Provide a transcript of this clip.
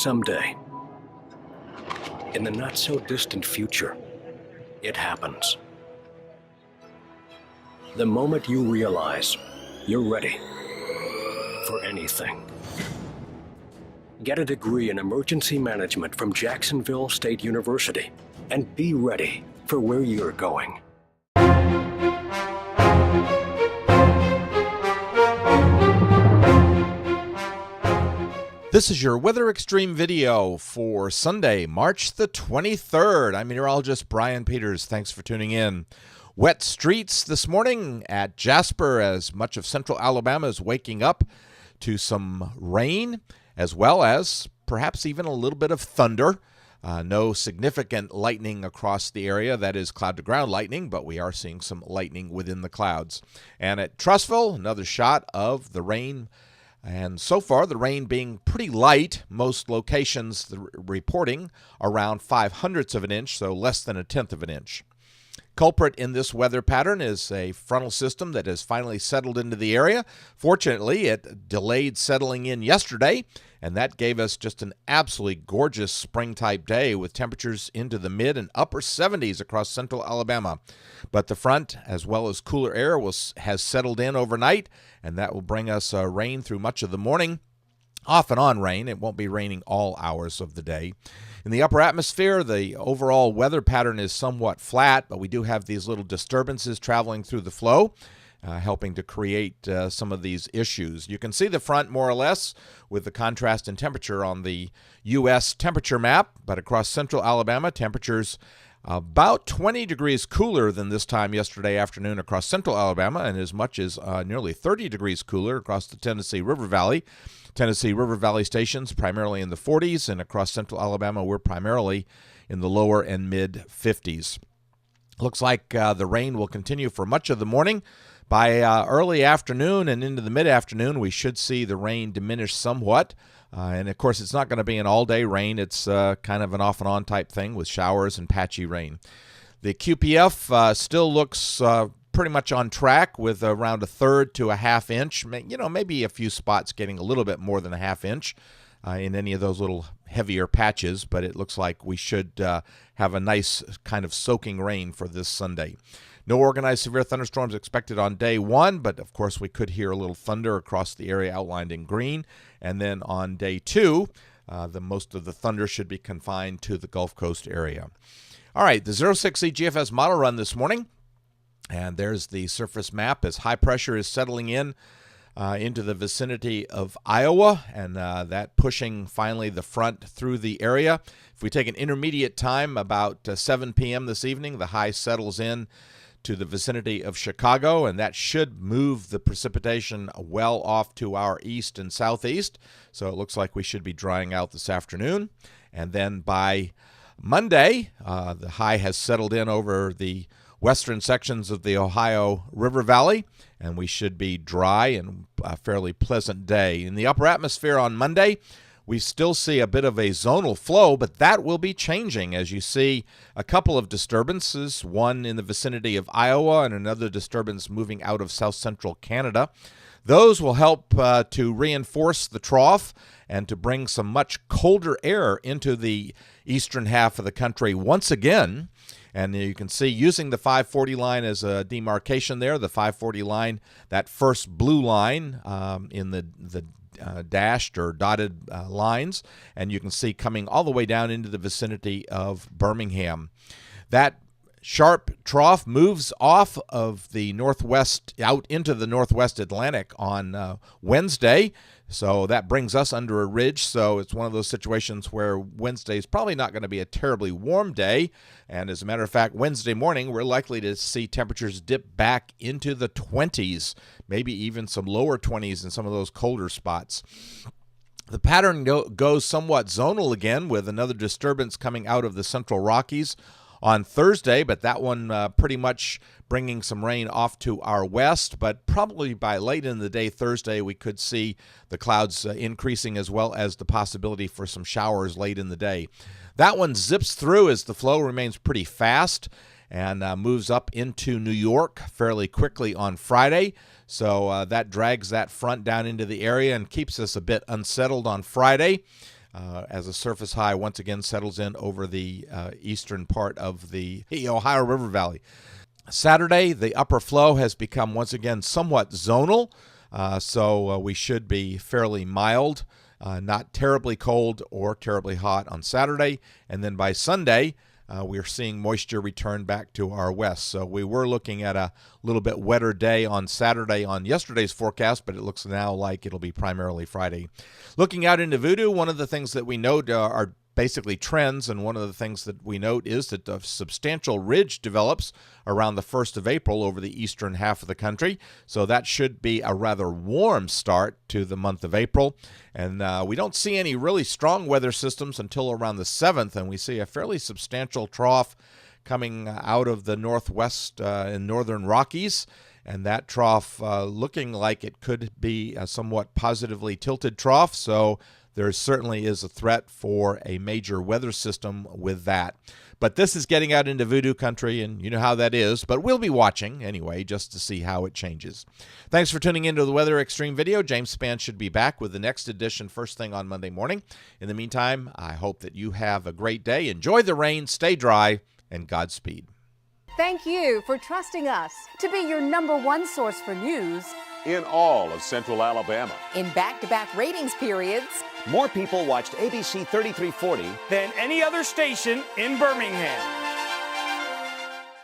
Someday, in the not-so-distant future, it happens. The moment you realize you're ready for anything. Get a degree in emergency management from Jacksonville State University and be ready for where you're going. This is your Weather Extreme video for Sunday, March the 23rd. I'm meteorologist Brian Peters. Thanks for tuning in. Wet streets this morning at Jasper as much of central Alabama is waking up to some rain, as well as perhaps even a little bit of thunder. No significant lightning across the area. That is cloud-to-ground lightning, but we are seeing some lightning within the clouds. And at Trussville, another shot of the rain. And so far, the rain being pretty light. Most locations reporting around 0.05 of an inch, so less than 1/10 of an inch. Culprit in this weather pattern is a frontal system that has finally settled into the area. Fortunately, it delayed settling in yesterday, and that gave us just an absolutely gorgeous spring-type day with temperatures into the mid and upper 70s across central Alabama. But the front, as well as cooler air, has settled in overnight, and that will bring us rain through much of the morning. Off and on rain. It won't be raining all hours of the day. In the upper atmosphere, the overall weather pattern is somewhat flat, but we do have these little disturbances traveling through the flow, helping to create some of these issues. You can see the front more or less with the contrast in temperature on the U.S. temperature map, but across central Alabama, temperatures about 20 degrees cooler than this time yesterday afternoon across central Alabama, and as much as nearly 30 degrees cooler across the Tennessee River Valley. Tennessee River Valley stations primarily in the 40s, and across central Alabama, we're primarily in the lower and mid-50s. Looks like the rain will continue for much of the morning. By early afternoon and into the mid-afternoon, we should see the rain diminish somewhat. And, of course, it's not going to be an all-day rain. It's kind of an off-and-on type thing with showers and patchy rain. The QPF still looks pretty much on track with around 1/3 to 1/2 inch. You know, maybe a few spots getting a little bit more than 1/2 inch in any of those little heavier patches, but it looks like we should have a nice kind of soaking rain for this Sunday. No organized severe thunderstorms expected on day one, but of course we could hear a little thunder across the area outlined in green. And then on day two, most of the thunder should be confined to the Gulf Coast area. All right, the 06Z GFS model run this morning. And there's the surface map as high pressure is settling in into the vicinity of Iowa, and that pushing finally the front through the area. If we take an intermediate time, about 7 p.m. this evening, the high settles in to the vicinity of Chicago, and that should move the precipitation well off to our east and southeast. So it looks like we should be drying out this afternoon. And then by Monday, the high has settled in over the western sections of the Ohio River Valley, and we should be dry and a fairly pleasant day. In the upper atmosphere on Monday, we still see a bit of a zonal flow, but that will be changing as you see a couple of disturbances, one in the vicinity of Iowa and another disturbance moving out of south central Canada. Those will help to reinforce the trough and to bring some much colder air into the eastern half of the country once again. And you can see using the 540 line as a demarcation there, the 540 line, that first blue line in the dashed or dotted lines, and you can see coming all the way down into the vicinity of Birmingham. That sharp trough moves off of the northwest out into the northwest Atlantic on Wednesday. So that brings us under a ridge. So it's one of those situations where Wednesday is probably not going to be a terribly warm day. And as a matter of fact, Wednesday morning, we're likely to see temperatures dip back into the 20s, maybe even some lower 20s in some of those colder spots. The pattern goes somewhat zonal again with another disturbance coming out of the central Rockies on Thursday, but that one pretty much bringing some rain off to our west. But probably by late in the day Thursday, we could see the clouds increasing as well as the possibility for some showers late in the day. That one zips through as the flow remains pretty fast and moves up into New York fairly quickly on Friday. So that drags that front down into the area and keeps us a bit unsettled on Friday. as a surface high once again settles in over the eastern part of the Ohio River Valley. Saturday, the upper flow has become once again somewhat zonal, so we should be fairly mild, not terribly cold or terribly hot on Saturday. And then by Sunday, we're seeing moisture return back to our west. So we were looking at a little bit wetter day on Saturday on yesterday's forecast, but it looks now like it'll be primarily Friday. Looking out into Voodoo, one of the things that we note are basically trends, and one of the things that we note is that a substantial ridge develops around the 1st of April over the eastern half of the country. So that should be a rather warm start to the month of April. And we don't see any really strong weather systems until around the 7th, and we see a fairly substantial trough coming out of the northwest and northern Rockies. And that trough looking like it could be a somewhat positively tilted trough. So there certainly is a threat for a major weather system with that. But this is getting out into Voodoo country, and you know how that is. But we'll be watching anyway, just to see how it changes. Thanks for tuning into the Weather Extreme video. James Spann should be back with the next edition first thing on Monday morning. In the meantime, I hope that you have a great day. Enjoy the rain, stay dry, and Godspeed. Thank you for trusting us to be your #1 source for news in all of Central Alabama. in back-to-back ratings periods. More people watched ABC 3340 than any other station in Birmingham.